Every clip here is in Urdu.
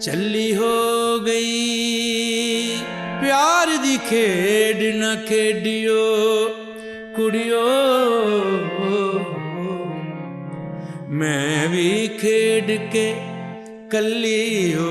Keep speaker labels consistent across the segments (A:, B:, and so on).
A: ਚੱਲੀ ਹੋ ਗਈ ਪਿਆਰ ਦੀ ਖੇਡ ਨਾ ਖੇਡਿਓ ਕੁੜਿਓ ਮੈਂ ਵੀ ਖੇਡ ਕੇ ਕੱਲੀ ਹੋ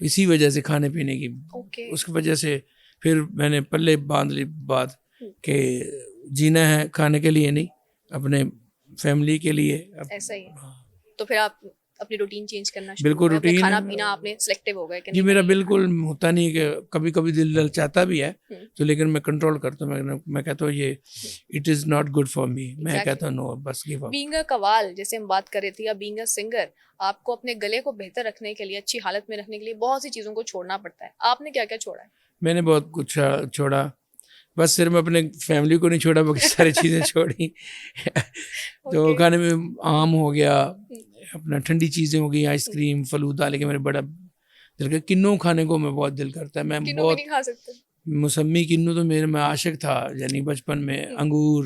A: اسی وجہ سے کھانے پینے کی اس کی وجہ سے پھر میں نے پلے باندھ لی بات کہ جینا ہے کھانے کے لیے نہیں، اپنے فیملی کے لیے.
B: ایسا ہی ہے. تو پھر آپ اپنی روٹین چینج کرنا شروع
A: بالکل روٹین
B: کھانا پینا آپ نے سلیکٹیو ہو گیا کہ
A: جی میرا بالکل ہوتا نہیں کہ کبھی کبھی دل للچاتا بھی ہے تو لیکن میں کنٹرول کرتا ہوں. میں کہتا ہوں یہ it is not good for me. میں کہتا ہوں نو بس گیو اپ.
B: بینگ اے قوال جیسے ہم بات کر رہے تھے یا بینگ اے سنگر، آپ کو اپنے گلے کو بہتر رکھنے کے لیے، اچھی حالت میں رکھنے کے لیے بہت سی چیزوں کو چھوڑنا پڑتا ہے. آپ نے کیا کیا چھوڑا ہے؟
A: میں نے بہت کچھ چھوڑا، بس صرف اپنے فیملی کو نہیں چھوڑا باقی ساری چیزیں چھوڑی. تو کھانے میں آم ہو گیا، اپنا ٹھنڈی چیزیں ہو گئی، آئس کریم فلودہ، لیکن میرے بڑا دل کا کنو کھانے کو میں بہت دل کرتا ہے. میں بہت
B: نہیں کھا سکتے.
A: موسمی کنو تو میرے میں عاشق تھا یعنی بچپن میں. انگور،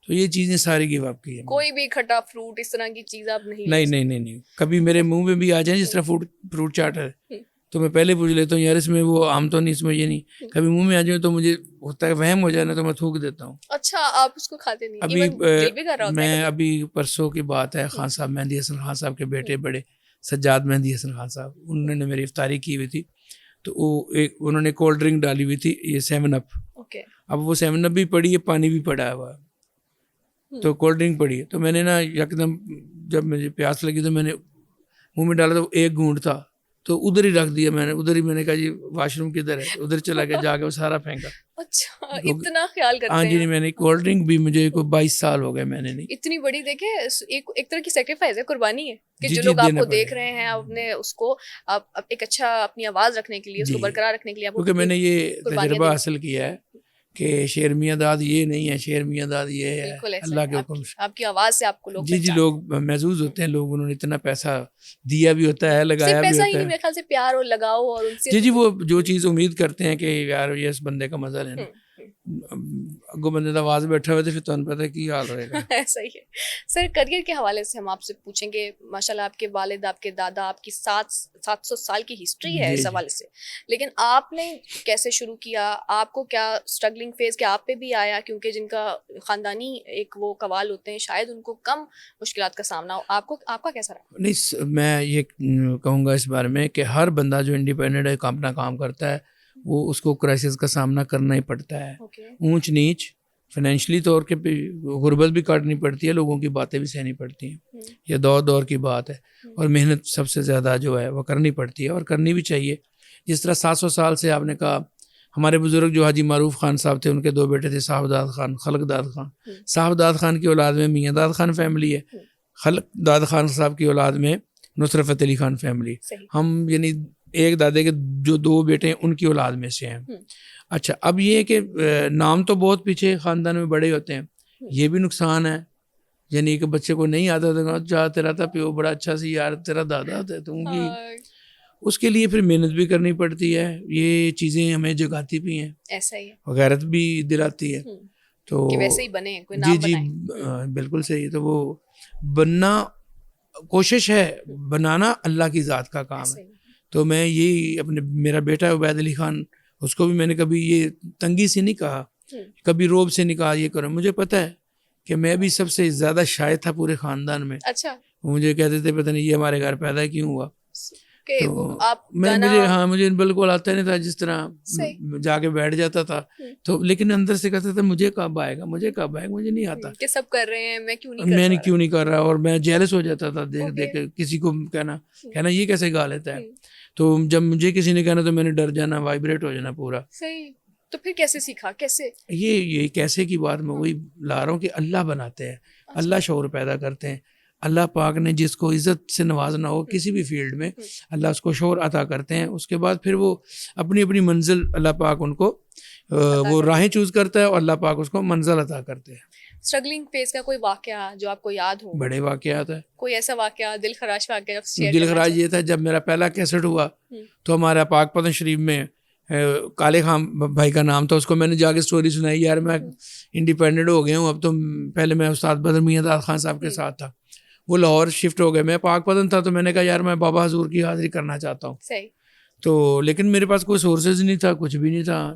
A: تو یہ چیزیں ساری گیو اپ کی ہیں.
B: کوئی بھی کھٹا فروٹ اس طرح کی چیز آپ
A: نہیں کبھی میرے منہ میں بھی آ جائیں جس طرح فروٹ چاٹ ہے تو میں پہلے پوچھ لیتا ہوں یار اس میں وہ آم تو نہیں، اس میں یہ نہیں. کبھی منہ میں آ جائے تو مجھے ہوتا ہے وہم ہو جائے نا تو میں تھوک دیتا ہوں.
B: اچھا آپ اس کو کھاتے نہیں؟
A: ابھی میں ابھی پرسوں کی بات ہے، خان صاحب مہندی حسن خان صاحب کے بیٹے بڑے سجاد مہندی حسن خان صاحب، انہوں نے میری افطاری کی ہوئی تھی تو وہ انہوں نے کولڈ ڈرنک ڈالی ہوئی تھی یہ 7 اپ. اب وہ 7 اپ بھی پڑی ہے، پانی بھی پڑا ہوا ہے، تو کولڈ ڈرنک پڑی ہے. تو میں نے نا یکدم جب مجھے پیاس لگی تو میں نے منہ میں ڈالا تو ایک گھونٹ تھا تو ادھر ہی رکھ دیا میں نے. ادھر ہی میں نے کہا جی واش روم کدھر ہے، ادھر چلا کے جا کے وہ سارا پھینکا.
B: اچھا اتنا خیال کرتے ہیں؟
A: ہاں جی. میں نے کولڈ ڈرنک بھی مجھے کوئی 22 سال ہو گئے میں نے نہیں.
B: اتنی بڑی دیکھیں ایک طرح کی سیکریفائز ہے، قربانی ہے کہ جو لوگ آپ کو دیکھ رہے ہیں اپنے اس کو آپ ایک اچھا اپنی آواز رکھنے کے لیے، اس کو برقرار رکھنے کے لیے.
A: کیونکہ میں نے یہ تجربہ حاصل کیا ہے کہ شیر میاں داد یہ نہیں ہے، شیر میاں داد یہ ہے اللہ کے حکم سے.
B: آپ کی آواز سے آپ کو لوگ
A: جی لوگ محظوظ ہوتے ہیں، لوگ انہوں نے اتنا پیسہ دیا بھی ہوتا ہے، لگایا بھی ہوتا ہے.
B: میرے خیال سے پیار اور لگاؤ اور ان سے
A: جی وہ جو چیز امید کرتے ہیں کہ یار یہ اس بندے کا مزہ لینا. اگو بندے کا آواز بیٹھا ہوئے تو پھر تمہیں پتہ کی حال رہے گا.
B: ایسا ہی ہے. سر کریئر کے حوالے سے ہم آپ سے پوچھیں گے، ماشاء اللہ آپ کے والد، آپ کے دادا، آپ کی 700 سال کی ہسٹری ہے اس حوالے سے، لیکن آپ نے کیسے شروع کیا؟ آپ کو کیا اسٹرگلنگ فیز کیا آپ پہ بھی آیا؟ کیونکہ جن کا خاندانی ایک وہ قوال ہوتے ہیں شاید ان کو کم مشکلات کا سامنا ہو، آپ کا کیسا رہا؟
A: نہیں میں یہ کہوں گا اس بارے میں کہ ہر بندہ جو انڈیپینڈنٹ ہے اپنا کام کرتا ہے وہ اس کو کرائسس کا سامنا کرنا ہی پڑتا ہے. اونچ نیچ فائنینشلی طور کے غربت بھی کاٹنی پڑتی ہے، لوگوں کی باتیں بھی سہنی پڑتی ہیں، یہ دور کی بات ہے. اور محنت سب سے زیادہ جو ہے وہ کرنی پڑتی ہے اور کرنی بھی چاہیے. جس طرح 700 سال سے آپ نے کہا ہمارے بزرگ جو حاجی معروف خان صاحب تھے ان کے 2 بیٹے تھے، صاحب داد خان، خلق داد خان. صاحب داد خان کی اولاد میں میاں داد خان فیملی ہے، خلق داد خان صاحب کی اولاد میں نصرت فتح علی خان فیملی. ہم یعنی ایک دادے کے جو 2 بیٹے ہیں ان کی اولاد میں سے ہیں. اچھا اب یہ کہ نام تو بہت پیچھے خاندان میں بڑے ہوتے ہیں، یہ بھی نقصان ہے. یعنی کہ بچے کو نہیں آتا تو جا تیرا تھا پیو بڑا اچھا سی یار تیرا دادا تھا تو ان کی اس کے لیے پھر محنت بھی کرنی پڑتی ہے. یہ چیزیں ہمیں جگاتی بھی ہیں،
B: ایسا ہی ہے،
A: غیرت بھی دلاتی ہے. تو
B: ویسے ہی بنے کوئی نام
A: جی بالکل صحیح. تو وہ بننا کوشش ہے، بنانا اللہ کی ذات کا کام ہے. تو میں یہی میرا بیٹا عبید علی خان اس کو بھی میں نے کبھی یہ تنگی سے نہیں کہا، کبھی روب سے نہیں کہا یہ کرو. مجھے پتہ ہے کہ میں بھی سب سے زیادہ شاید تھا پورے خاندان میں.
B: اچھا
A: مجھے کہتے تھے پتہ نہیں یہ ہمارے گھر پیدا کیوں ہوا.
B: تو
A: مجھے بالکل آتا نہیں تھا، جس طرح جا کے بیٹھ جاتا تھا تو لیکن اندر سے کہتا تھا مجھے کب آئے گا مجھے نہیں آتا
B: کہ سب کر رہے ہیں میں
A: کیوں نہیں کر رہا. اور میں جیلس ہو جاتا تھا دیکھ کسی کو کہنا یہ کیسے گا لیتا ہے. تو جب مجھے کسی نے کہنا تو میں نے ڈر جانا، وائبریٹ ہو جانا پورا.
B: صحیح. تو پھر کیسے سیکھا؟ کیسے
A: یہ کیسے کی بات میں وہی لا رہا ہوں کہ اللہ بناتے ہیں، اللہ شعور پیدا کرتے ہیں. اللہ پاک نے جس کو عزت سے نوازنا ہو کسی بھی فیلڈ میں اللہ اس کو شعور عطا کرتے ہیں. اس کے بعد پھر وہ اپنی منزل اللہ پاک ان کو وہ راہیں چوز کرتا ہے اور اللہ پاک اس کو منزل عطا کرتے ہیں.
B: اسٹرگلنگ فیز کا کوئی واقعہ جو آپ کو یاد ہو؟
A: بڑے واقعات ہے.
B: کوئی ایسا واقعہ دل خراش واقعہ؟
A: دل خراش یہ تھا جب میرا پہلا کیسٹ ہوا تو ہمارا پاک پتن شریف میں کالے خان بھائی کا نام تھا، اس کو میں نے جا کے سٹوری سنائی، یار میں انڈیپینڈنٹ ہو گیا ہوں اب تو. پہلے میں استاد بدر میاں داد خان صاحب کے ساتھ تھا، وہ لاہور شفٹ ہو گئے، میں پاک پتن تھا تو میں نے کہا یار میں بابا حضور کی حاضری کرنا چاہتا ہوں. تو لیکن میرے پاس کوئی سورسز نہیں تھا، کچھ بھی نہیں تھا.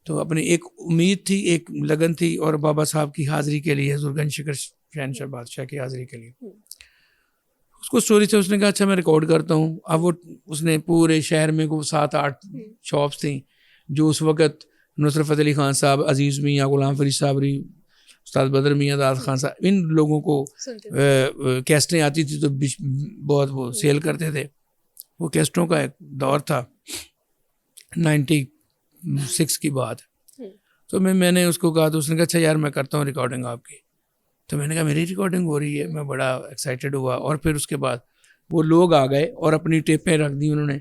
A: تو اپنی ایک امید تھی، ایک لگن تھی اور بابا صاحب کی حاضری کے لیے، حضور گنج شکر شہنشاہ بادشاہ کی حاضری کے لیے. اس کو اسٹوری سے اس نے کہا اچھا میں ریکارڈ کرتا ہوں. اب وہ اس نے پورے شہر میں کو 7-8 شاپس تھیں جو اس وقت نصرت فتح علی خان صاحب, عزیز میاں, غلام فرید صابری, استاد بدر میاں داد خان صاحب, ان لوگوں کو کیسٹیں آتی تھی تو بہت وہ سیل کرتے تھے. وہ کیسٹوں کا ایک دور تھا 96 کی بات. تو میں نے اس کو کہا تو اس نے کہا اچھا یار میں کرتا ہوں ریکارڈنگ آپ کی. تو میں نے کہا میری ریکارڈنگ ہو رہی ہے, میں بڑا ایکسائٹیڈ ہوا. اور پھر اس کے بعد وہ لوگ آ گئے اور اپنی ٹیپیں رکھ دی انہوں نے,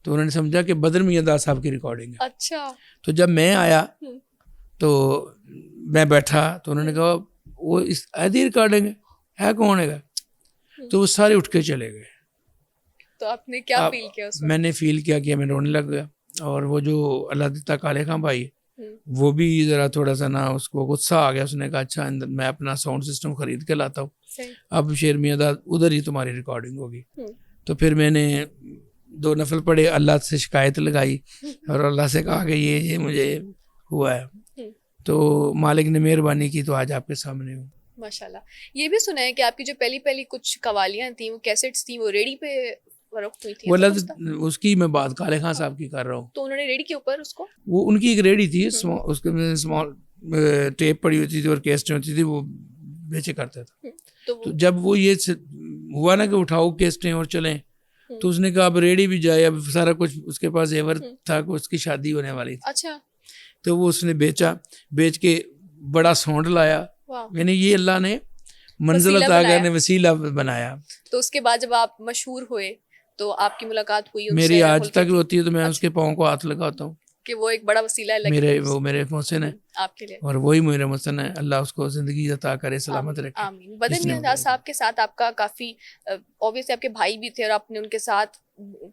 A: تو انہوں نے سمجھا کہ بدر میاں داد صاحب کی ریکارڈنگ ہے.
B: اچھا.
A: تو جب میں آیا تو میں بیٹھا تو انہوں نے کہا وہ اس ایسی ریکارڈنگ ہے کون ہے گا, تو وہ سارے اٹھ کے چلے گئے.
B: تو آپ نے کیا فیل کیا اس
A: میں نے فیل کیا کہ میں رونے لگ گیا. اور وہ جو اللہ دیتا کالے خان بھائی وہ بھی ذرا تھوڑا سا نا اس کو غصہ آ گیا. اس نے کہا اچھا میں اپنا ساؤنڈ سسٹم خرید کے لاتا ہوں, اب شیر میاں داد ادھر ہی تمہاری ریکارڈنگ ہوگی. تو پھر میں نے 2 نفل پڑھے, اللہ سے شکایت لگائی اور اللہ سے کہا کہ یہ مجھے ہوا ہے. تو مالک نے مہربانی کی تو آج آپ کے سامنے ہوں.
B: ماشاء اللہ. یہ بھی سنا ہے کہ آپ کی جو پہلی کچھ قوالیاں تھیں, وہ کیسٹس تھیں, وہ ریڈی پہ فروخت ہوئی تھی.
A: وہ اس کی میں بات کالے خان صاحب کی کر رہا ہوں.
B: تو انہوں نے ریڈی کے اوپر اس کو,
A: وہ ان کی ایک ریڈی تھی, اس کے اسمال ٹیپ پڑی ہوتی تھی اور کیسٹیں ہوتی تھی, وہ بیچے کرتا تھا. تو جب وہ یہ ہوا نا کہ اٹھاؤ کیسٹیں اور چلیں, تو اس نے کہا اب ریڈی بھی جائے, اب سارا کچھ اس کے پاس زیور تھا کہ اس کی شادی ہونے والی تھی.
B: اچھا.
A: تو وہ اس نے بیچ کے بڑا ساؤنڈ لایا. یعنی یہ اللہ نے منزل عطا کرنے وسیلہ بنایا.
B: تو اس کے بعد جب آپ مشہور ہوئے تو آپ کی ملاقات ہوئی
A: میری آج تک ہوتی ہے, تو میں اس کے پاؤں کو ہاتھ لگاتا ہوں
B: کہ وہ ایک بڑا وسیلہ ہے.
A: وہ میرے محسن ہے
B: آپ کے لیے,
A: اور وہی میرے محسن ہے. اللہ اس کو زندگی عطا کرے, سلامت رکھے.
B: آمین. بدر میاں داد صاحب کے ساتھ آپ کا کافی اوبویسلی آپ کے بھائی بھی تھے اور آپ نے ان کے ساتھ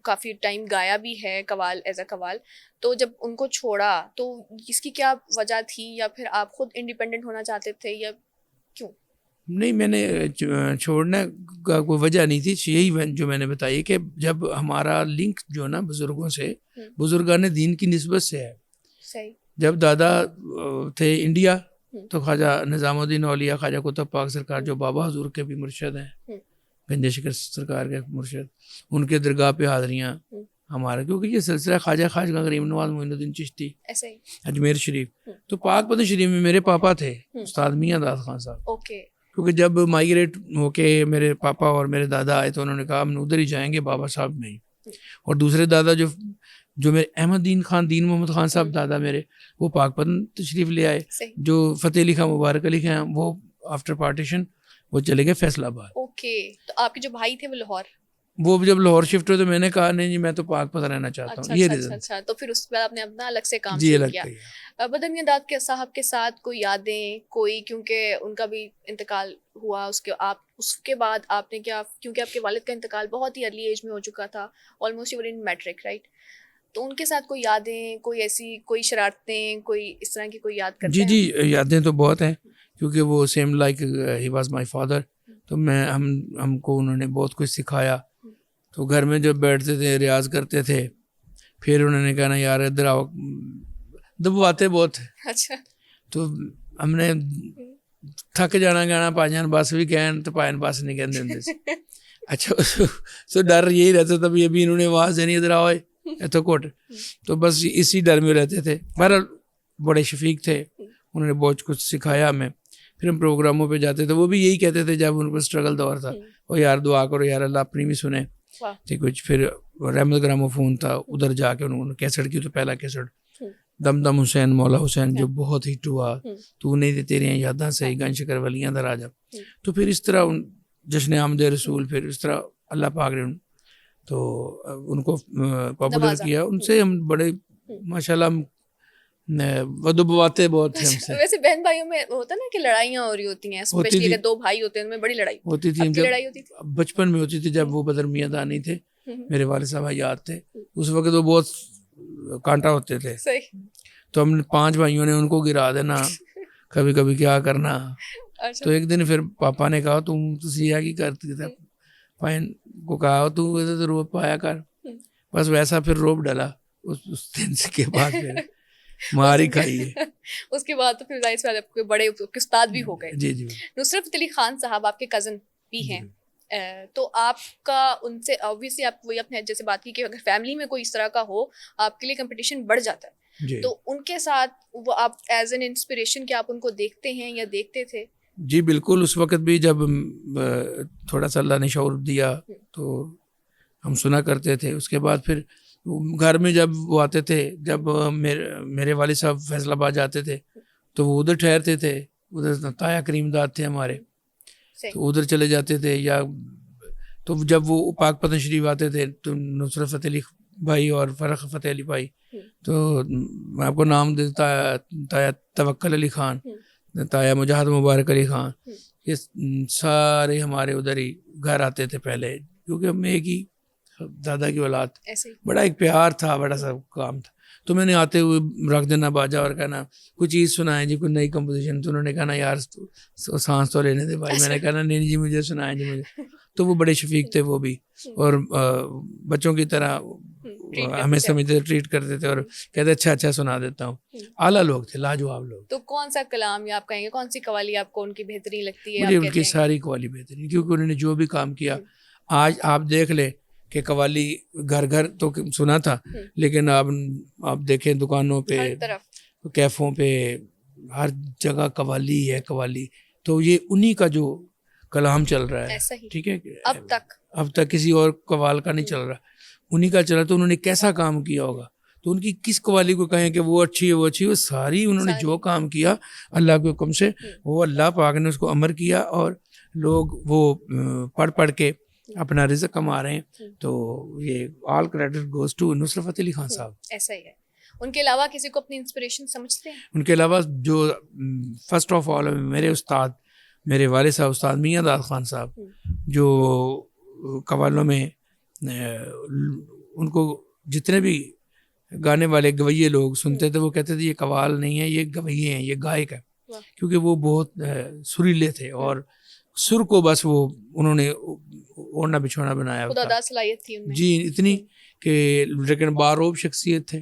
B: کافی ٹائم گایا بھی ہے قوال ایز اے قوال. تو جب ان کو چھوڑا تو اس کی کیا وجہ تھی, یا پھر آپ خود انڈیپینڈنٹ ہونا چاہتے تھے, یا کیوں؟
A: نہیں, میں نے چھوڑنے کا کوئی وجہ نہیں تھی. یہی جو میں نے بتائی کہ جب ہمارا لنک جو نا بزرگوں سے, بزرگان دین کی نسبت سے ہے.
B: صحیح.
A: جب دادا تھے انڈیا تو خواجہ نظام الدین اولیاء, خواجہ قطب پاک سرکار جو بابا حضور کے بھی مرشد ہیں, گنج شکر سرکار کے مرشد, ان کے درگاہ پہ حاضریاں ہمارا, کیونکہ یہ سلسلہ خواجہ خواجہ غریب نواز معین الدین چشتی اجمیر شریف. تو پاک پتن شریف میں میرے پاپا تھے استاد میاں داد خان صاحب. کیونکہ جب مائگریٹ ہو کے میرے پاپا اور میرے دادا آئے تو انہوں نے کہا ہم ادھر ہی جائیں گے بابا صاحب میں ہی. اور دوسرے دادا جو میرے احمد دین خان, دین محمد خان صاحب دادا میرے, وہ پاک پتن تشریف لے آئے. جو فتح علی خان مبارک علی خان, وہ آفٹر پارٹیشن وہ چلے گئے فیصل آباد.
B: اوکے. تو آپ کے جو بھائی تھے وہ لاہور,
A: وہ جب لاہور شفٹ ہوئے تو میں نے کہا نہیں جی میں تو پاک پتن رہنا چاہتا ہوں. یہ ریزن.
B: اچھا. تو پھر اس کے بعد آپ نے اپنا الگ سے کام شروع کیا. بدر میاں داد کے صاحب کے ساتھ کوئی یادیں, کوئی, کیونکہ ان کا بھی انتقال ہوا, اس کے بعد آپ نے کیا, کیونکہ آپ کے والد کا انتقال بہت ہی ارلی ایج میں ہو چکا تھا, almost you were in matric right, تو ان کے ساتھ کوئی یادیں, کوئی ایسی کوئی شرارتیں, کوئی اس طرح کی کوئی یاد کرتے ہیں؟
A: جی یادیں تو بہت ہیں, کیونکہ وہ same like he was my father. تو ہم کو انہوں نے بہت کچھ سکھایا. تو گھر میں جب بیٹھتے تھے ریاض کرتے تھے, پھر انہوں نے کہنا یار ادھر آؤ, دبواتے بہت تھے.
B: اچھا.
A: تو ہم نے تھک جانا کہنا پا جان بس بھی کہن تو پائن بس نہیں کہن دیں. اچھا تو ڈر یہی رہتا تھا بھی ابھی انہوں نے آواز دینی ادھر آؤ تو کوٹ, تو بس اسی ڈر میں رہتے تھے. بہرحال بڑے شفیق تھے, انہوں نے بہت کچھ سکھایا ہمیں. پھر ہم پروگراموں پہ جاتے تھے, وہ بھی یہی کہتے تھے جب ان کو اسٹرگل دور تھا, وہ یار دعا کرو یار اللہ اپنی بھی سنیں. ٹھیک کچھ پھر رحمت گرامو فون تھا, ادھر جا کے انہوں نے کیسٹ کی, تو پہلا کیسٹ دم دم حسین مولا حسین جو بہت ہٹ ہوا, تو نہیں تیرے یاداں سے گنج شکر ولیاں در آجا. تو پھر اس طرح جشن آمد رسول, پھر اس طرح اللہ پاک نے تو ان کو پاپولر کیا. ان سے ہم بڑے ماشاءاللہ ودبواتے بہت تھے ہم سے.
B: ویسے بہن بھائیوں میں ہوتا نا کہ لڑائیاں ہو رہی ہوتی ہیں, اسپیشلی اگر 2 بھائی ہوتے ہیں ان میں بڑی لڑائی
A: ہوتی تھی. بچپن میں ہوتی تھی جب وہ بدر میاں داد نہیں تھے, میرے والد صاحب یاد تھے اس وقت, وہ بہت کانٹا ہوتے تھے. تو ہم نے 5 بھائیوں نے ان کو گرا دینا, کبھی کبھی کیا کرنا. تو ایک دن پھر پاپا نے کہا تم سیاہ کی کرتی تھا, پائن کو کہا تو روب پایا کر, بس ویسا پھر روب ڈلا. اس دن کے بعد پھر ماری کھائی ہے.
B: اس کے بعد تو پھر ظاہر سے آپ کے بڑے استاد بھی ہو گئے.
A: جی.
B: نصرت فتح علی خان صاحب آپ کے کزن بھی ہیں, تو آپ کا ان سے obviously آپ وہی اپنے جیسے بات کی کہ اگر فیملی میں کوئی اس طرح کا ہو آپ کے لیے کمپٹیشن بڑھ جاتا ہے
A: جی
B: تو ان کے ساتھ وہ آپ ایز این انسپریشن کیا آپ ان کو دیکھتے ہیں یا دیکھتے تھے؟
A: جی بالکل. اس وقت بھی جب تھوڑا سا اللہ نے شعور دیا تو ہم سنا کرتے تھے. اس کے بعد پھر گھر میں جب وہ آتے تھے, جب میرے والد صاحب فیصل آباد جاتے تھے تو وہ ادھر ٹھہرتے تھے, ادھر تایا کریم داد تھے ہمارے, تو ادھر چلے جاتے تھے. یا تو جب وہ پاک پتن شریف آتے تھے تو نصرت فتح علی بھائی اور فرق فتح علی بھائی, تو میں آپ کو نام دیتا, تایا توکل علی خان, تایا مجاہد مبارک علی خان, یہ سارے ہمارے ادھر ہی گھر آتے تھے پہلے, کیونکہ ہم ایک ہی دادا کی اولاد, بڑا ایک پیار تھا, بڑا سا کام تھا. تو میں نے آتے ہوئے رکھ دینا باجا اور کہنا کوئی چیز سنائیں جی, کوئی نئی کمپوزیشن. تو انہوں نے کہنا یار سانس تو لینے دے بھائی. میں نے کہنا نہیں جی مجھے سنائیں جی مجھے. تو وہ بڑے شفیق تھے وہ بھی, اور بچوں کی طرح ہمیں سمجھتے ٹریٹ کرتے تھے اور کہتے اچھا اچھا سنا دیتا ہوں. اعلیٰ لوگ تھے, لاجواب لوگ.
B: تو کون سا کلام یا آپ کہیں گے کون سی قوالی آپ کو ان کی بہترین لگتی ہے؟
A: مجھے ان کی ساری قوالی بہترین, کیونکہ انہوں نے جو بھی کام کیا. آج آپ دیکھ لیں کہ قوالی گھر گھر تو سنا تھا, لیکن آپ دیکھیں دکانوں پہ, کیفوں پہ, ہر جگہ قوالی ہے قوالی. تو یہ انہی کا جو کلام چل رہا ہے, ٹھیک ہے, اب تک کسی اور قوال کا نہیں چل رہا, انہی کا چل رہا. تو انہوں نے کیسا کام کیا ہوگا, تو ان کی کس قوالی کو کہیں کہ وہ اچھی ہے وہ اچھی ہے, وہ ساری انہوں نے جو کام کیا اللہ کے حکم سے, وہ اللہ پاک نے اس کو امر کیا, اور لوگ وہ پڑھ کے اپنا رزق کما رہے ہیں. تو یہ all credit goes to Nusrat Fateh Ali Khan صاحب.
B: ایسا ہی ہے. ان کے علاوہ کسی کو اپنی انسپریشن سمجھتے ہیں؟
A: ان کے علاوہ جو فرسٹ آف آل میرے استاد, میرے والد صاحب استاد میاں داد خان صاحب, جو قوالوں میں ان کو جتنے بھی گانے والے گویے لوگ سنتے تھے وہ کہتے تھے یہ قوال نہیں ہے, یہ گویے ہیں, یہ گائک ہے, کیونکہ وہ بہت سریلے تھے اور سر کو بس وہ انہوں نے اوڑھنا بچھونا بنایا
B: خداداد صلاحیت تھی ان میں.
A: جی اتنی کہ, لیکن باروب شخصیت تھے,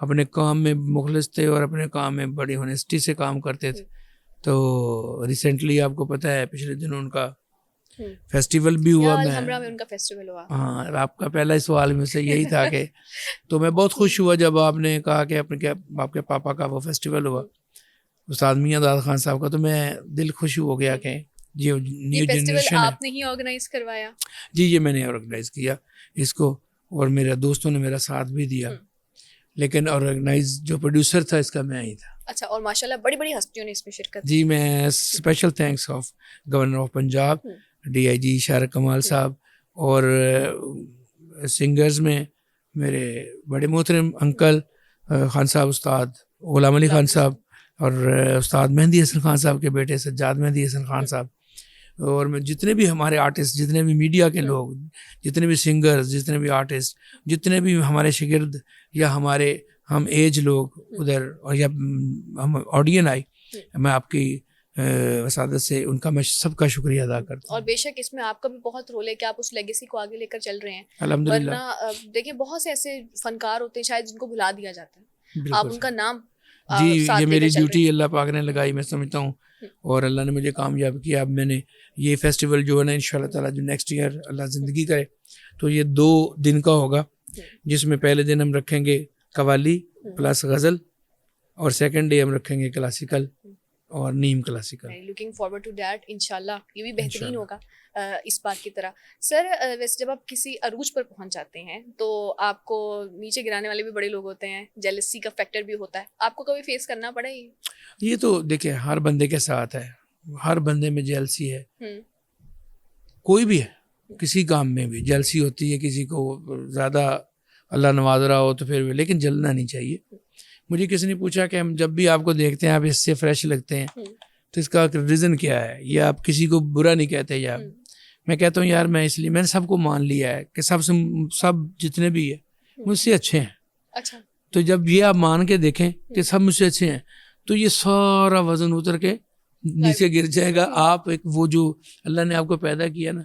A: اپنے کام میں مخلص تھے اور اپنے کام میں بڑی ہونیسٹی سے کام کرتے تھے. تو ریسنٹلی آپ کو پتہ ہے پچھلے دنوں ان کا فیسٹیول بھی ہوا.
B: میں ان کا فیسٹیول ہوا.
A: ہاں, آپ کا پہلا سوال میں سے یہی تھا کہ تو میں بہت خوش ہوا جب آپ نے کہا کہ آپ کے پاپا کا وہ فیسٹیول ہوا استاد میاں داد خان صاحب کا. تو میں دل خوش ہو گیا کہ یہ نیو جنریشن ہے.
B: آپ نے ہی آرگنائز کروایا؟
A: جی یہ میں نے آرگنائز کیا اس کو, اور میرے دوستوں نے میرا ساتھ بھی دیا, لیکن آرگنائز جو پروڈیوسر تھا اس کا میں ہی تھا.
B: اچھا, اور ماشاءاللہ بڑی بڑی ہستیوں نے اس میں شرکت.
A: جی میں special thanks of governor of Punjab, D I G Shariq Kamal صاحب, اور سنگرز میں میرے بڑے محترم انکل خان صاحب استاد غلام علی خان صاحب, اور استاد مہندی حسن خان صاحب کے بیٹے سجاد مہندی حسن خان صاحب, اور میں جتنے بھی ہمارے آرٹسٹ, جتنے بھی میڈیا کے لوگ, جتنے بھی سنگرز, جتنے بھی آرٹسٹ, جتنے بھی ہمارے شاگرد یا ہم ایج لوگ ادھر, اور یا ہم آڈین آئی, میں آپ کی وسادت سے ان کا میں سب کا شکریہ ادا کرتا ہوں.
B: اور بے شک اس میں آپ کا بھی بہت رول ہے کہ آپ اس لیگیسی کو آگے لے کر چل رہے ہیں.
A: الحمدللہ.
B: ورنہ دیکھیے بہت سے ایسے فنکار ہوتے ہیں شاید جن کو بھلا دیا جاتا ہے, آپ ان کا نام
A: جی یہ میری ڈیوٹی اللہ پاک نے لگائی, میں سمجھتا ہوں, اور اللہ نے مجھے کامیاب کیا. اب میں نے یہ فیسٹیول جو ہے نا انشاءاللہ تعالیٰ جو نیکسٹ ایئر اللہ زندگی کرے تو یہ 2 دن کا ہوگا, جس میں پہلے دن ہم رکھیں گے قوالی پلس غزل, اور سیکنڈ ڈے ہم رکھیں گے کلاسیکل اور نیم classical.
B: Looking forward to that انشاءاللہ, یہ بھی بہترین ہوگا اس بات کی طرح. سر ویسے جب آپ کسی عروج پر پہنچ جاتے ہیں تو آپ کو نیچے گرانے والے بھی بڑے لوگ ہوتے ہیں, جیلسی کا فیکٹر بھی ہوتا ہے, آپ کو کبھی فیس کرنا پڑا
A: یہ تو دیکھیں ہر بندے کے ساتھ ہے, ہر بندے میں جیلسی ہے, کوئی بھی ہے, کسی کام میں بھی جیلسی ہوتی ہے, کسی کو زیادہ اللہ نواز رہا ہو تو پھر, لیکن جلنا نہیں چاہیے. مجھے کسی نے پوچھا کہ ہم جب بھی آپ کو دیکھتے ہیں آپ اس سے فریش لگتے ہیں, تو اس کا ریزن کیا ہے, یا آپ کسی کو برا نہیں کہتے, یا میں کہتا ہوں یار میں اس لیے میں نے سب کو مان لیا ہے کہ سب جتنے بھی ہے مجھ سے اچھے ہیں.
B: اچھا,
A: تو جب یہ آپ مان کے دیکھیں کہ سب مجھ سے اچھے ہیں تو یہ سارا وزن اتر کے نیچے گر جائے گا. آپ ایک وہ جو اللہ نے آپ کو پیدا کیا نا,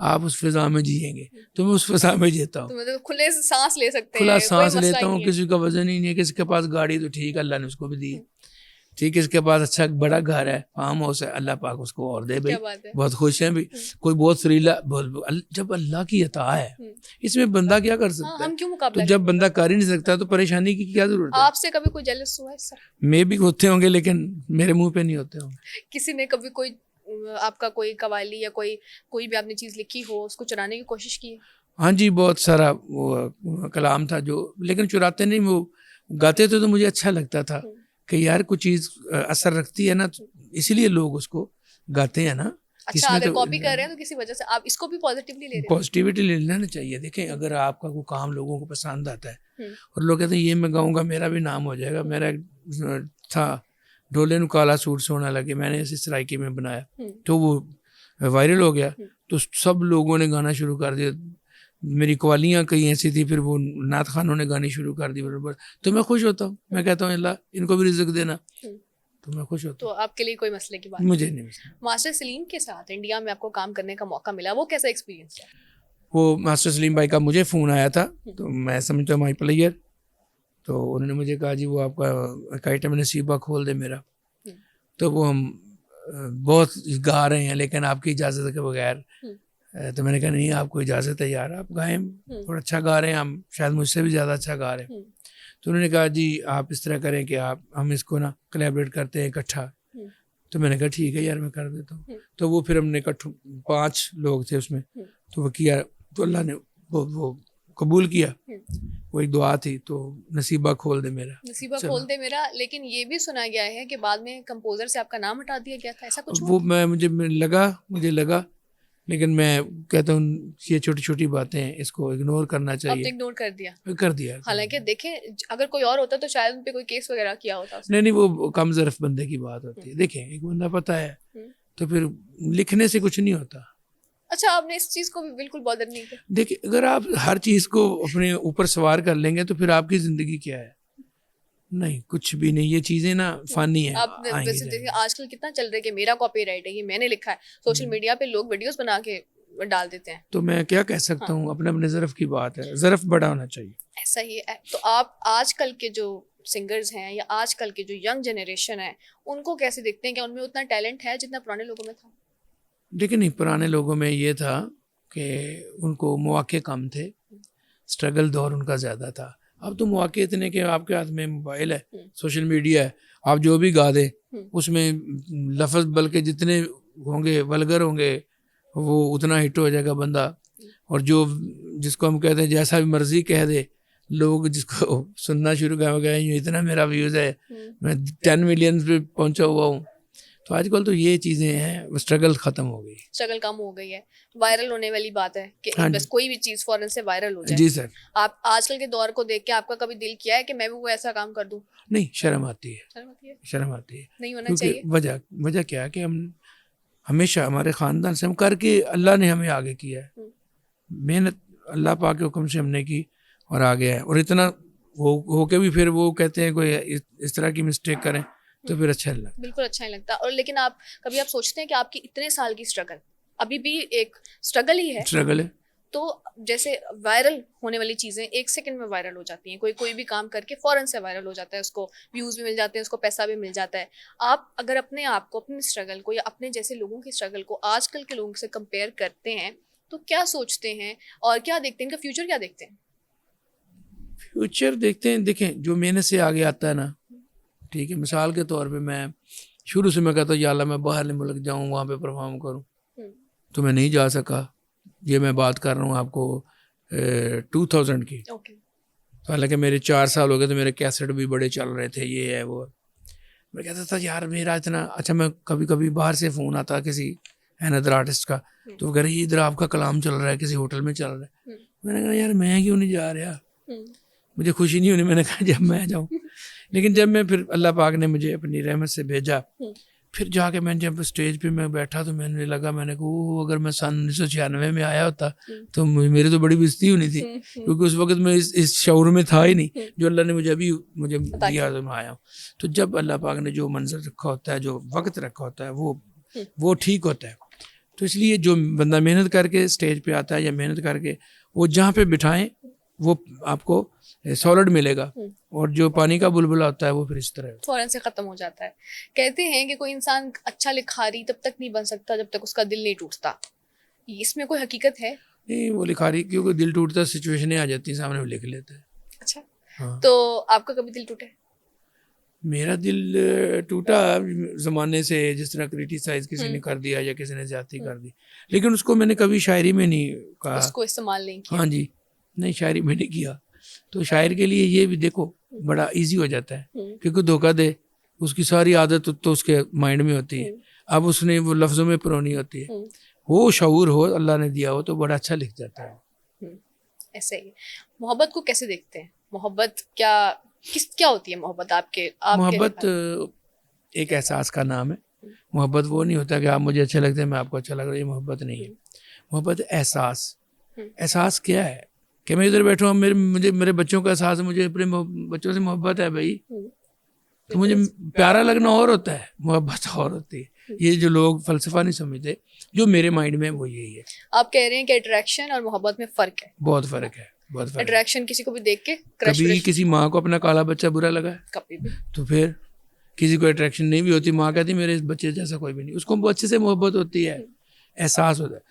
A: آپ اس فضا میں جیئیں گے, تو میں اس فضا میں جیتا ہوں,
B: کھلے سانس لے سکتے ہیں,
A: کھلا سانس لیتا ہوں, کسی کا وزن ہی نہیں ہے, کسی کے پاس گاڑی تو ٹھیک اللہ نے اس کو بھی دی, ٹھیک ہے, اس کے پاس اچھا بڑا گھر ہے, فارم ہاؤس ہے, اللہ پاک اس کو اور دے بھائی,
B: کیا بات ہے.
A: بہت خوش ہیں بھی. کوئی بہت سریلا, جب اللہ کی عطا ہے اس میں بندہ کیا کر سکتا ہے,
B: ہم کیوں
A: تو
B: مقابلہ
A: جب بندہ کر ہی نہیں سکتا تو پریشانی کی کیا ضرورت ہے.
B: آپ سے کبھی کوئی جیلس ہوا ہے سر؟
A: میں بھی ہوتے ہوں گے لیکن میرے منہ پہ نہیں ہوتے ہوں گے.
B: کسی نے کبھی کوئی آپ کا کوئی قوالی یا کوئی بھی آپ نے چیز لکھی ہو اس کو چرانے کی کوشش کی ہے؟
A: ہاں جی, بہت سارا وہ کلام تھا جو, لیکن چراتے نہیں, وہ گاتے تھے تو مجھے اچھا لگتا تھا کہ یار کوئی چیز اثر رکھتی ہے نا, اسی لیے لوگ اس کو گاتے ہیں نا.
B: اچھا, اگر کاپی کر رہے ہیں تو کسی وجہ سے آپ اس کو بھی پازیٹیولی لے رہے ہیں.
A: پازیٹیوٹی لے لینا چاہیے. دیکھیں اگر آپ کا کوئی کام لوگوں کو پسند آتا ہے اور لوگ کہتے ہیں یہ میں گاؤں گا میرا بھی نام ہو جائے گا. میرا ایک تھا ڈھولے نو کالا سوٹ سونا لگے, میں نے اس سرائکی میں بنایا تو وہ وائرل ہو گیا, تو سب لوگوں نے گانا شروع کر دیا. میری قوالیاں کئی ایسی تھی, پھر وہ نعت خانوں نے گانی شروع کر دی برابر. تو میں خوش ہوتا ہوں, میں کہتا ہوں اللہ ان کو بھی رزق دینا, تو میں خوش ہوتا
B: تو آپ کے لیے کوئی مسئلے کی بات
A: ہوں. مجھے نہیں مسئلہ.
B: ماسٹر سلیم کے ساتھ انڈیا میں آپ کو کام کرنے کا موقع ملا, وہ کیسا ایکسپیرینس ہے؟
A: وہ ماسٹر سلیم بھائی کا مجھے فون آیا تھا, تو میں سمجھتا ہوں مائی پلیئر, تو انہوں نے مجھے کہا جی وہ آپ کا ایک آئٹم نصیبہ کھول دے میرا, تو وہ ہم بہت گا رہے ہیں لیکن آپ کی اجازت کے بغیر. تو میں نے کہا نہیں آپ کو اجازت ہے یار, آپ گائیں, اور اچھا گا رہے ہیں, ہم شاید مجھ سے بھی زیادہ اچھا گا رہے ہیں. تو انہوں نے کہا جی آپ اس طرح کریں کہ ہم اس کو نا کولیبریٹ کرتے ہیں اکٹھا. تو میں نے کہا ٹھیک ہے یار میں کر دیتا ہوں. تو وہ پھر ہم نے 5 لوگ تھے اس میں, تو وہ کیا, تو اللہ نے وہ قبول کیا. وہ ایک دعا تھی, تو نصیبہ کھول دے میرا,
B: نصیبہ کھول دے میرا. لیکن یہ بھی سنا گیا ہے کہ بعد میں کمپوزر سے آپ کا نام ہٹا دیا گیا تھا, ایسا کچھ ہوا؟
A: وہ مجھے لگا لیکن میں کہتا ہوں یہ چھوٹی چھوٹی باتیں ہیں, اس کو اگنور کرنا چاہیے.
B: اگنور
A: کر دیا.
B: حالانکہ دیکھیں اگر کوئی اور ہوتا تو شاید ان پہ کوئی کیس وغیرہ کیا ہوتا.
A: نہیں وہ کم ظرف بندے کی بات ہوتی ہے. دیکھیں ایک بندہ پتہ ہے تو پھر لکھنے سے کچھ نہیں ہوتا.
B: اچھا, آپ نے اس چیز کو بھی بالکل بادر نہیں کیا؟
A: دیکھیں اگر آپ ہر چیز کو اپنے اوپر سوار کر لیں گے تو پھر آپ کی زندگی کیا ہے؟ نہیں کچھ بھی نہیں. یہ چیزیں نا فانی ہیں.
B: آپ ویسے دیکھیں آج کل کتنا چل رہا ہے کہ میرا کاپی رائٹ ہے, یہ میں نے لکھا ہے. سوشل میڈیا پہ لوگ ویڈیوز بنا کے ڈال دیتے ہیں.
A: تو میں کیا کہہ سکتا ہوں, اپنے ظرف کی بات ہے, ظرف بڑا ہونا چاہیے.
B: ایسا ہی ہے. تو آپ آج کل کے جو سنگرز ہیں یا آج کل کے جو ینگ جنریشن ہے ان کو کیسے دیکھتے ہیں, کہ ان میں اتنا ٹیلنٹ ہے جتنا پرانے لوگوں میں تھا؟
A: دیکھیں نہیں, پرانے لوگوں میں یہ تھا کہ ان کو مواقع کم تھے, اسٹرگل دور ان کا زیادہ تھا. اب تو مواقع اتنے کہ آپ کے ہاتھ میں موبائل ہے, سوشل میڈیا ہے, آپ جو بھی گا دیں اس میں لفظ بلکہ جتنے ہوں گے ولگر ہوں گے وہ اتنا ہٹ ہو جائے گا بندہ. اور جس کو ہم کہتے ہیں جیسا بھی مرضی کہہ دے, لوگ جس کو سننا شروع کر گئے اتنا میرا ویوز ہے, میں 10 ملین پہ پہنچا ہوا ہوں. تو آج کل تو یہ چیزیں ہیں, اسٹرگل ختم ہو گئی,
B: اسٹرگل کم ہو گئی ہے. وائرل ہونے والی بات ہے کہ بس کوئی بھی چیز فوراً سے وائرل ہو جائے.
A: جی سر. آپ
B: آج کل کے دور کو دیکھ کے آپ کا کبھی دل کیا ہے کہ میں بھی کوئی ایسا کام کر دوں؟
A: نہیں, شرم آتی ہے.
B: شرم آتی ہے. نہیں ہونا چاہیے.
A: وجہ کیا ہے کہ ہم ہمیشہ ہمارے خاندان سے ہم کر کے اللہ نے ہمیں آگے کیا ہے, محنت اللہ پاک کے حکم سے ہم نے کی اور آگے ہے. اور اتنا ہو کے بھی پھر وہ کہتے ہیں کوئی اس طرح کی مسٹیک کریں تو پھر اچھا نہیں لگتا.
B: بالکل اچھا نہیں لگتا. اور لیکن آپ کبھی آپ سوچتے ہیں کہ آپ کی اتنے سال کی اسٹرگل ابھی بھی ایک اسٹرگل ہی ہے.
A: اسٹرگل ہے.
B: تو جیسے وائرل ہونے والی چیزیں 1 سیکنڈ میں وائرل ہو جاتی ہیں, کوئی بھی کام کر کے فوراً سے وائرل ہو جاتا ہے, اس کو ویوز بھی مل جاتے ہیں, اس کو پیسہ بھی مل جاتا ہے. آپ اگر اپنے آپ کو, اپنی اسٹرگل کو یا اپنے جیسے لوگوں کی اسٹرگل کو آج کل کے لوگوں سے کمپیئر کرتے ہیں تو کیا سوچتے ہیں اور کیا دیکھتے ہیں, ان کا فیوچر کیا دیکھتے ہیں؟
A: فیوچر دیکھتے ہیں, دیکھیں جو محنت سے آگے آتا ہے نا, ٹھیک ہے, مثال کے طور پہ میں شروع سے میں کہتا ہوں یا اللہ میں باہر ملک جاؤں وہاں پہ پرفارم کروں, تو میں نہیں جا سکا. یہ میں بات کر رہا ہوں آپ کو 2000 کی. تو حالانکہ میرے 4 سال ہو گئے تو میرے کیسٹ بھی بڑے چل رہے تھے, یہ ہے وہ. میں کہتا تھا یار میرا اتنا اچھا, میں کبھی باہر سے فون آتا کسی ادر آرٹسٹ کا, تو وہ کہہ رہے ادھر آپ کا کلام چل رہا ہے, کسی ہوٹل میں چل رہا ہے. میں نے کہا یار میں کیوں نہیں جا رہا, مجھے خوشی نہیں ہونی. میں نے کہا جب میں جاؤں. لیکن جب میں پھر اللہ پاک نے مجھے اپنی رحمت سے بھیجا, پھر جا کے میں جب اسٹیج پہ میں بیٹھا تو میں نے لگا, میں نے کہا اگر میں سن 1996 میں آیا ہوتا تو میری تو بڑی بےزتی ہونی تھی, کیونکہ اس وقت میں اس شعور میں تھا ہی نہیں جو اللہ نے مجھے دیا تو میں آیا ہوں. تو جب اللہ پاک نے جو منظر رکھا ہوتا ہے, جو وقت رکھا ہوتا ہے وہ ٹھیک ہوتا ہے. تو اس لیے جو بندہ محنت کر کے اسٹیج پہ آتا ہے یا محنت کر کے وہ جہاں پہ بٹھائیں وہ آپ کو سالڈ ملے گا, اور جو پانی کا بلبلا ہوتا ہے وہ پھر اس طرح
B: فوراً سے ختم ہو جاتا ہے. کہتے ہیں کہ کوئی انسان اچھا لکھاری تب تک نہیں بن سکتا جب تک اس کا دل نہیں ٹوٹتا. اس میں کوئی حقیقت ہے؟
A: نہیں, وہ لکھاری کیونکہ دل ٹوٹتا سچویشنیں آ جاتی ہیں سامنے, وہ لکھ لیتے ہیں.
B: اچھا,
A: ہاں,
B: تو آپ کا کبھی دل ٹوٹا ہے؟
A: میرا دل ٹوٹا زمانے سے, جس طرح کریٹیسائز کسی نے کر دیا یا کسی نے زیادتی کر دی, لیکن اس کو میں نے کبھی شاعری میں نہیں کہا,
B: اس کو استعمال نہیں کیا.
A: ہاں جی, نہیں شاعری میں نہیں کیا. تو شاعر کے لیے یہ بھی دیکھو بڑا ایزی ہو جاتا ہے, کیونکہ دھوکہ دے اس کی ساری عادت تو اس کے مائنڈ میں ہوتی ہے, اب اس نے وہ لفظوں میں پرونی ہوتی ہے, وہ شعور ہو اللہ نے دیا ہو تو بڑا اچھا لکھ جاتا ہے.
B: ایسے ہی محبت کو کیسے دیکھتے ہیں؟ محبت کیا ہوتی ہے محبت آپ کے
A: محبت ایک احساس کا نام ہے. محبت وہ نہیں ہوتا کہ آپ مجھے اچھے لگتے ہیں میں آپ کو اچھا لگ رہا ہوں, یہ محبت نہیں ہے. محبت احساس. احساس کیا ہے کہ میں ادھر بیٹھا ہوں, مجھے میرے بچوں کا احساس ہے, مجھے اپنے بچوں سے محبت ہے بھائی, تو مجھے پیارا لگنا اور ہوتا ہے, محبت اور ہوتی ہے. یہ جو لوگ فلسفہ نہیں سمجھتے, جو میرے مائنڈ میں وہ یہی ہے.
B: آپ کہہ رہے ہیں کہ اٹریکشن اور محبت میں فرق ہے.
A: بہت فرق ہے, بہت فرق.
B: اٹریکشن کسی کو بھی دیکھ کے,
A: کبھی کسی ماں کو اپنا کالا بچہ برا لگا ہے,
B: کبھی بھی,
A: تو پھر کسی کو اٹریکشن نہیں بھی ہوتی, ماں کہتی میرے بچے جیسا کوئی بھی نہیں, اس کو بچے سے محبت ہوتی ہے, احساس ہوتا ہے.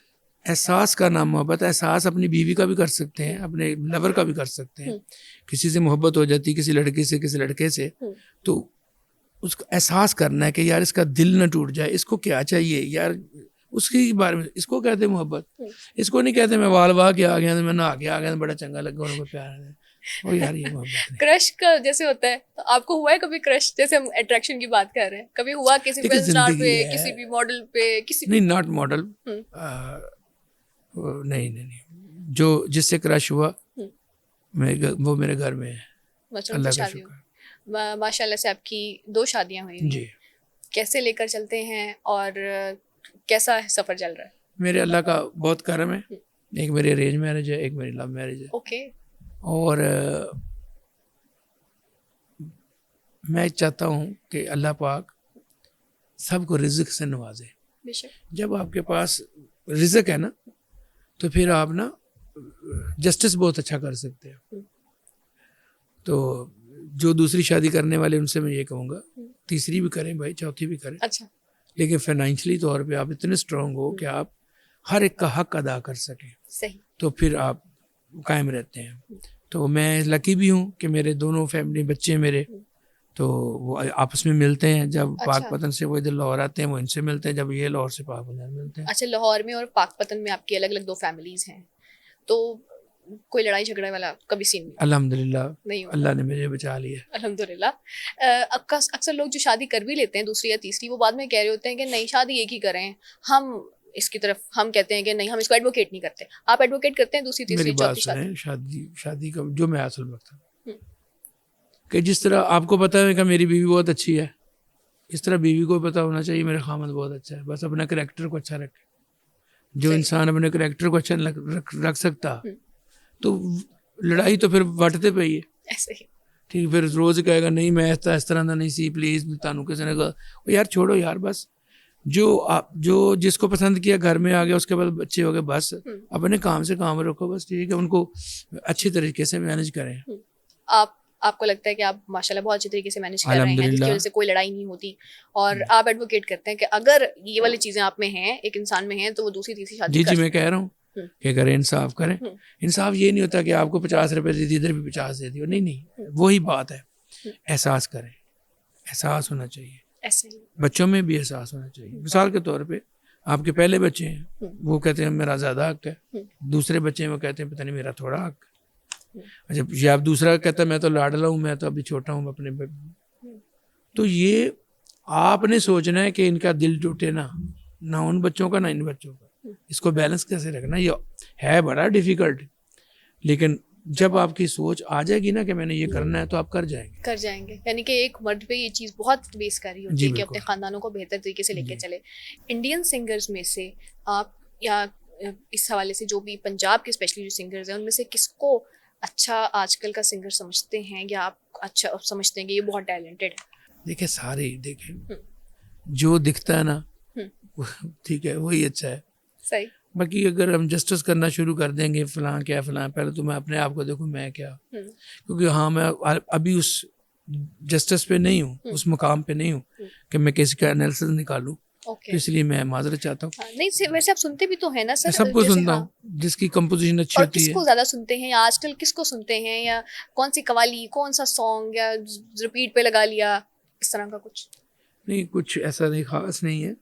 A: احساس کا نام محبت. احساس اپنی بیوی کا بھی کر سکتے ہیں, اپنے لور کا بھی کر سکتے ہیں. کسی سے محبت ہو جاتی, کسی لڑکی سے, کسی لڑکے سے, تو اس کا احساس کرنا ہے کہ یار اس کا دل نہ ٹوٹ جائے, اس کو کیا چاہیے یار, اس کے بارے میں, اس کو کہتے ہیں محبت. اس کو نہیں کہتے میں وال واہ کے آ گیا, میں نہا کے آ گیا, بڑا چنگا لگا, ان کو پیار ہے, اور یار یہ محبت نہیں.
B: کرش کا جیسے ہوتا ہے, تو آپ کو ہوا ہے کبھی کرش؟ جیسے ہم اٹریکشن کی بات کر رہے ہیں, کبھی ہوا کسی فلم اسٹار پہ, کسی بھی ماڈل پہ, کسی
A: نہیں, ناٹ ماڈل, نہیں, جو جس سے کرش ہوا وہ میرے گھر میں ہے, اللہ کا شکر.
B: ماشاء اللہ سے آپ کی 2 شادیاں ہوئی ہیں.
A: جی.
B: کیسے لے کر چلتے ہیں اور کیسا سفر چل رہا ہے؟
A: میرے اللہ کا بہت کرم ہے. ایک میری ارینج میرج ہے, ایک میری لو میرج ہے.
B: اوکے.
A: اور میں چاہتا ہوں کہ اللہ پاک سب کو رزق سے نوازے. جب آپ کے پاس رزق ہے نا, تو پھر آپ نا جسٹس بہت اچھا کر سکتے ہیں. تو جو دوسری شادی کرنے والے ان سے میں یہ کہوں گا, تیسری بھی کریں بھائی, چوتھی بھی کریں,
B: اچھا,
A: لیکن فائنینشلی طور پہ آپ اتنے اسٹرانگ ہو کہ آپ ہر ایک کا حق ادا کر سکیں.
B: صحیح.
A: تو پھر آپ قائم رہتے ہیں. تو میں لکی بھی ہوں کہ میرے دونوں فیملی بچے میرے, تو وہ آپس میں ملتے ہیں. جب پاک پتن سے وہ ادھر لاہور آتے ہیں, وہ ان سے ملتے ہیں. جب یہ لاہور سے پاک پتن ملتے ہیں.
B: اچھا, لاہور میں اور پاک پتن میں آپ کی الگ الگ 2 فیملیز ہیں, تو کوئی لڑائی جھگڑے والا کبھی سین نہیں؟
A: الحمدللہ
B: نہیں,
A: اللہ نے مجھے بچا لیا.
B: الحمدللہ. اکثر لوگ جو شادی کر بھی لیتے ہیں دوسری یا تیسری, وہ بعد میں کہہ رہے ہوتے ہیں کہ نہیں شادی ایک ہی کریں. ہم اس کی طرف ہم کہتے ہیں کہ نہیں, ہم اس کو ایڈوکیٹ نہیں کرتے. آپ ایڈوکیٹ کرتے ہیں دوسری تیسری چوتھی
A: شادی؟ شادی کا جو میں اصل وقت کہ جس طرح آپ کو پتا ہے کہ میری بیوی بہت اچھی ہے, اس طرح بیوی کو پتا ہونا چاہیے میرا خامد بہت اچھا ہے. بس اپنا کریکٹر کو اچھا رکھے. جو انسان اپنے کریکٹر کو اچھا رکھ سکتا, تو لڑائی تو پھر وٹتے پہ ہی ہے.
B: ایسے ہی
A: ٹھیک, پھر روز کہے گا نہیں میں اس طرح کا نہیں سی, پلیز تانوں کسی نے کہا یار چھوڑو یار, بس جو جس کو پسند کیا گھر میں آ گیا, اس کے بعد بچے ہو گئے, بس اپنے کام سے کام رکھو, بس ٹھیک ہے, ان کو اچھی طریقے سے مینج کریں.
B: آپ کو لگتا ہے کہ آپ ماشاءاللہ بہت اچھی طریقے سے مینج کر رہے ہیں, جس کی وجہ سے کوئی لڑائی نہیں ہوتی, اور آپ ایڈوکیٹ کرتے ہیں کہ اگر یہ والی چیزیں آپ میں ہیں, ایک انسان میں ہیں, تو وہ دوسری تیسری شادی
A: جی میں کہہ رہا ہوں کہ اگر انصاف کریں. انصاف یہ نہیں ہوتا کہ آپ کو 50 روپے دے دی, ادھر بھی 50 دے دی, نہیں, وہی بات ہے. احساس کریں, احساس ہونا چاہیے. بچوں میں بھی احساس ہونا چاہیے. مثال کے طور پہ آپ کے پہلے بچے ہیں, وہ کہتے ہیں میرا زیادہ حق ہے, دوسرے بچے ہیں وہ کہتے ہیں پتہ نہیں میرا تھوڑا حق. اچھا, یہ آپ دوسرا کہتا ہے میں تو لاڈلا ہوں, میں تو ابھی چھوٹا ہوں اپنے, تو یہ آپ نے سوچنا ہے کہ ان کا دل ٹوٹے نہ ان بچوں کا نہ ان بچوں کا. اس کو بیلنس کیسے رکھنا, یہ ہے بڑا ڈیفیکلٹ, لیکن جب آپ کی سوچ آ جائے گی نا کہ میں نے یہ کرنا ہے, تو آپ کر جائیں گے.
B: یعنی کہ ایک مرد پہ یہ چیز بہت بیس کر رہی ہوتی ہے کہ اپنے خاندانوں کو بہتر طریقے سے لے کے چلے. انڈین سنگرز میں سے آپ, یا اس حوالے سے جو بھی پنجاب کے اسپیشلی جو سنگرز ہیں, ان میں سے کس کو اچھا آج کل کا سنگر سمجھتے ہیں, یا آپ اچھا سمجھتے ہیں کہ یہ بہت ٹیلنٹڈ ہے؟
A: دیکھیں سارے دیکھیں, جو دکھتا ہے نا ٹھیک ہے وہی اچھا ہے.
B: صحیح.
A: باقی اگر ہم جسٹس کرنا شروع کر دیں گے فلاں کیا فلاں، پہلے تو میں اپنے آپ کو دیکھوں میں کیا، کیونکہ ہاں میں ابھی اس جسٹس پہ نہیں ہوں، اس مقام پہ نہیں ہوں کہ میں کسی کا انالیسس نکالوں، تو اس لیے میں معذرت چاہتا ہوں.
B: نہیں ویسے آپ سنتے بھی تو ہیں نا سر؟
A: سب کو سنتا ہوں جس کی کمپوزیشن اچھی ہوتی ہے.
B: کس کو زیادہ سنتے ہیں یا آج کل کس کو سنتے ہیں، یا کون سی قوالی، کون سا سانگ، یا ریپیٹ پہ لگا لیا، اس طرح کا کچھ؟
A: نہیں کچھ ایسا نہیں خاص نہیں ہے،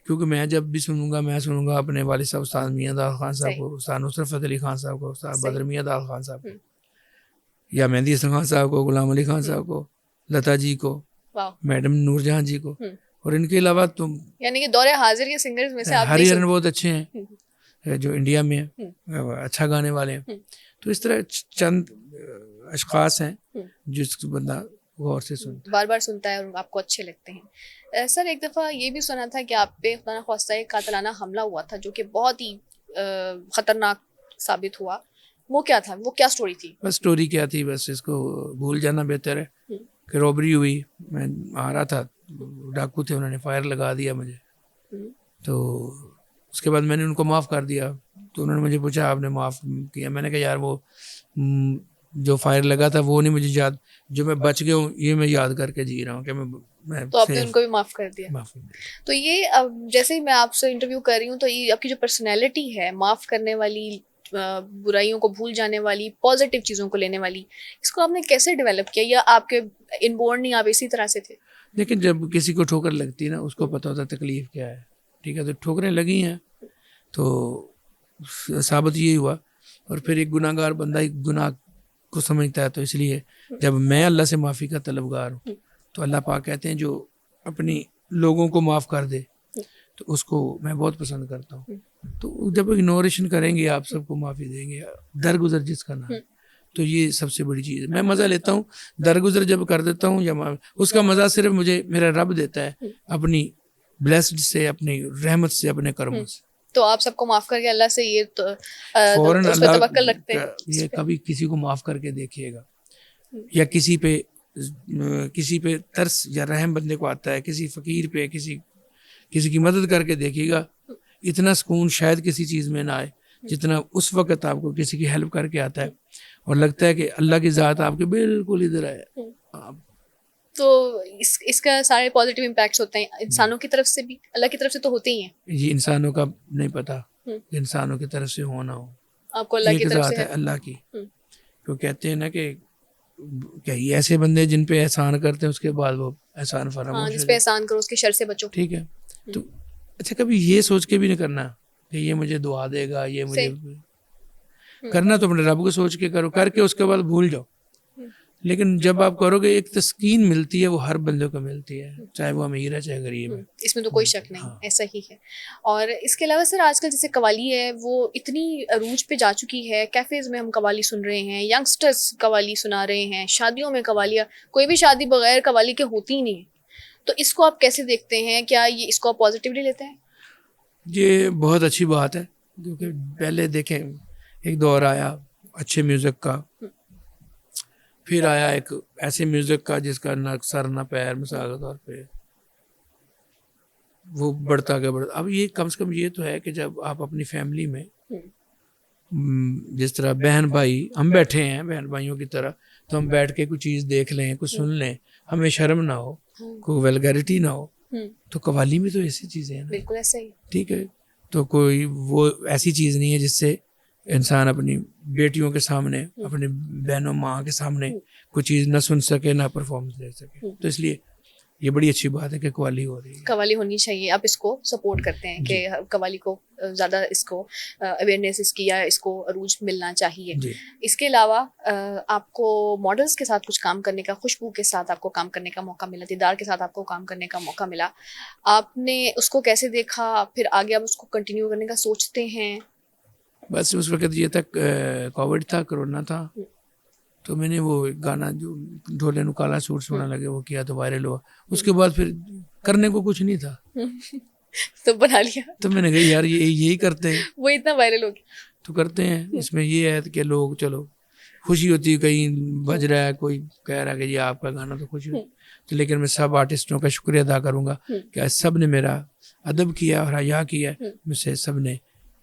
A: کیونکہ میں جب بھی سنوں گا میں سنوں گا اپنے والد صاحب استاد میاں دار خان صاحب کو، استاد نصرت فتح علی خان صاحب کو، استاد بدر میاں دار خان صاحب کو، یا مہندی حسن خان صاحب کو، غلام علی خان صاحب کو، لتا جی کو، میڈم نور جہاں جی کو، اور ان کے علاوہ تم
B: یعنی کہ دور حاضر کے سنگرز میں سے آپ
A: ہری ہرن بہت اچھے ہیں جو انڈیا میں ہیں، اچھا گانے والے ہیں. تو اس طرح چند اشخاص ہیں جس بندہ غور سے سنتا
B: بار بار سنتا ہے اور آپ کو اچھے لگتے ہیں. سر ایک دفعہ یہ بھی سنا تھا کہ آپ پہ خدا نخواستہ ایک قاتلانہ حملہ ہوا تھا جو کہ بہت ہی خطرناک ثابت ہوا، وہ کیا تھا، وہ کیا سٹوری تھی؟
A: بس سٹوری کیا تھی، بس اس کو بھول جانا بہتر ہے کہ روبری ہوئی، میں آ رہا تھا، ڈاکو تھے، انہوں نے فائر لگا دیا مجھے، تو اس کے بعد میں نے ان کو معاف کر دیا. تو انہوں نے مجھے پوچھا آپ نے معاف کیا؟ میں نے کہا یار وہ جو فائر لگا تھا وہ نہیں مجھے یاد، جو میں بچ گیا ہوں یہ میں یاد کر کے جی رہا ہوں کہ میں
B: تو آپ نے ان کو بھی معاف کر دیا. تو یہ جیسے ہی میں آپ سے انٹرویو کر رہی ہوں تو یہ آپ کی جو پرسنالٹی ہے، معاف کرنے والی، برائیوں کو بھول جانے والی، پازیٹیو چیزوں کو لینے والی، اس کو آپ نے کیسے ڈیولپ کیا، یا آپ کے ان بورن نہیں آپ اسی طرح سے تھے؟
A: لیکن جب کسی کو ٹھوکر لگتی ہے نا اس کو پتہ ہوتا ہے تکلیف کیا ہے، ٹھیک ہے، تو ٹھوکریں لگی ہیں تو ثابت یہی ہوا. اور پھر ایک گناہ گار بندہ ایک گناہ کو سمجھتا ہے، تو اس لیے جب میں اللہ سے معافی کا طلبگار ہوں تو اللہ پاک کہتے ہیں جو اپنی لوگوں کو معاف کر دے تو اس کو میں بہت پسند کرتا ہوں. تو جب اگنوریشن کریں گے، آپ سب کو معافی دیں گے، درگزر جس کا نام، تو یہ سب سے بڑی چیز ہے. میں مزہ لیتا ہوں درگزر جب کر دیتا ہوں، یا اس کا مزہ صرف مجھے میرا رب دیتا ہے اپنی بلیسڈ سے، اپنی رحمت سے، اپنے کرموں سے.
B: تو آپ سب کو معاف کر کے اللہ سے یہ
A: فوراً
B: اس پہ توکل رکھتے ہیں؟
A: یہ کبھی کسی کو معاف کر کے دیکھیے گا، یا کسی پہ ترس یا رحم بندے کو آتا ہے، کسی فقیر پہ، کسی کی مدد کر کے دیکھیے گا، اتنا سکون شاید کسی چیز میں نہ آئے جتنا اس وقت آپ کو کسی کی ہیلپ کر کے آتا ہے اور لگتا ہے کہ اللہ کی ذات آپ کے بالکل ادھر ہے.
B: تو اس کا سارے پازیٹیو امپیکٹس ہوتے ہیں انسانوں کی طرف سے بھی، اللہ کی طرف سے تو ہوتے ہی ہیں.
A: یہ انسانوں کا نہیں پتا، انسانوں کی طرف سے ہونا ہو،
B: آپ کو اللہ کی طرف سے
A: ہے اللہ کی. تو کہتے ہیں نا کہ یہ ایسے بندے جن پہ احسان کرتے ہیں اس کے بعد وہ احسان فراموش،
B: جس پہ احسان کرو اس کے شر سے بچو.
A: ٹھیک ہے. تو اچھا کبھی یہ سوچ کے بھی نہیں کرنا کہ یہ مجھے دعا دے گا، یہ مجھے کرنا تو اپنے رب کو سوچ کے کرو، کر کے اس کے بعد بھول جاؤ. لیکن جب آپ کرو گے ایک تسکین ملتی ہے، وہ ہر بندے کو ملتی ہے، چاہے وہ امیر ہے چاہے غریب ہے،
B: اس میں تو کوئی شک نہیں، ایسا ہی ہے. اور اس کے علاوہ سر آج کل جیسے قوالی ہے وہ اتنی عروج پہ جا چکی ہے، کیفیز میں ہم قوالی سن رہے ہیں، ینگسٹرز قوالی سنا رہے ہیں، شادیوں میں قوالیاں، کوئی بھی شادی بغیر قوالی کے ہوتی ہی نہیں ہے. تو اس کو آپ کیسے دیکھتے ہیں؟ کیا یہ اس کو آپ پازیٹیولی لیتے ہیں؟
A: یہ بہت اچھی بات ہے، کیونکہ پہلے دیکھیں ایک دور آیا اچھے میوزک کا، پھر آیا ایک ایسے میوزک کا جس کا نہ سر نہ پیر، مثال کے طور پہ وہ بڑھتا گیا بڑھتا. اب یہ کم سے کم یہ تو ہے کہ جب آپ اپنی فیملی میں جس طرح بہن بھائی ہم بیٹھے ہیں بہن بھائیوں کی طرح، تو ہم بیٹھ کے کوئی چیز دیکھ لیں، کچھ سن لیں، ہمیں شرم نہ ہو، کوئی ویلگیرٹی نہ ہو. تو قوالی میں تو ایسی چیزیں ہیں نا،
B: بالکل ایسا ہی.
A: ٹھیک ہے. تو کوئی وہ ایسی چیز نہیں ہے جس سے انسان اپنی بیٹیوں کے سامنے، اپنی بہنوں ماں کے سامنے کوئی چیز نہ سن سکے، نہ پرفارمنس دے سکے. تو اس لیے یہ بڑی اچھی بات ہے کہ قوالی ہو رہی ہے،
B: قوالی ہونی چاہیے. آپ اس کو سپورٹ کرتے ہیں کہ قوالی کو زیادہ اس کو اویئرنیس اس کی یا اس کو عروج ملنا چاہیے. اس کے علاوہ آپ کو ماڈلس کے ساتھ کچھ کام کرنے کا، خوشبو کے ساتھ آپ کو کام کرنے کا موقع ملا، دیدار کے ساتھ آپ کو کام کرنے کا موقع ملا، آپ نے اس کو کیسے دیکھا؟ پھر آگے آپ اس کو کنٹینیو کرنے کا سوچتے ہیں؟
A: بس اس وقت یہ تک کووڈ تھا، کرونا تھا، تو میں نے وہ گانا جو ڈھولے نو کالا سوٹ سونا لگے وہ کیا تو وائرل ہوا. اس کے بعد پھر کرنے کو کچھ نہیں تھا
B: تو بنا لیا.
A: تو میں نے کہا یار یہی کرتے ہیں،
B: وہ اتنا وائرل ہو گیا
A: تو کرتے ہیں. اس میں یہ ہے کہ لوگ چلو خوشی ہوتی ہے، کہیں بج رہا ہے، کوئی کہہ رہا ہے کہ یہ آپ کا گانا، تو خوشی ہوتی. تو لیکن میں سب آرٹسٹوں کا شکریہ ادا کروں گا کہ سب نے میرا ادب کیا اور حیا کیا، مجھ سے سب نے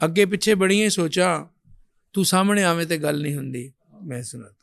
A: ਅੱਗੇ ਪਿੱਛੇ ਬੜੀਆਂ ਸੋਚਾਂ, ਤੂੰ ਸਾਹਮਣੇ ਆਵੇਂ ਤੇ ਗੱਲ ਨਹੀਂ ਹੁੰਦੀ. ਮੈਂ ਸੁਣਾਤਾ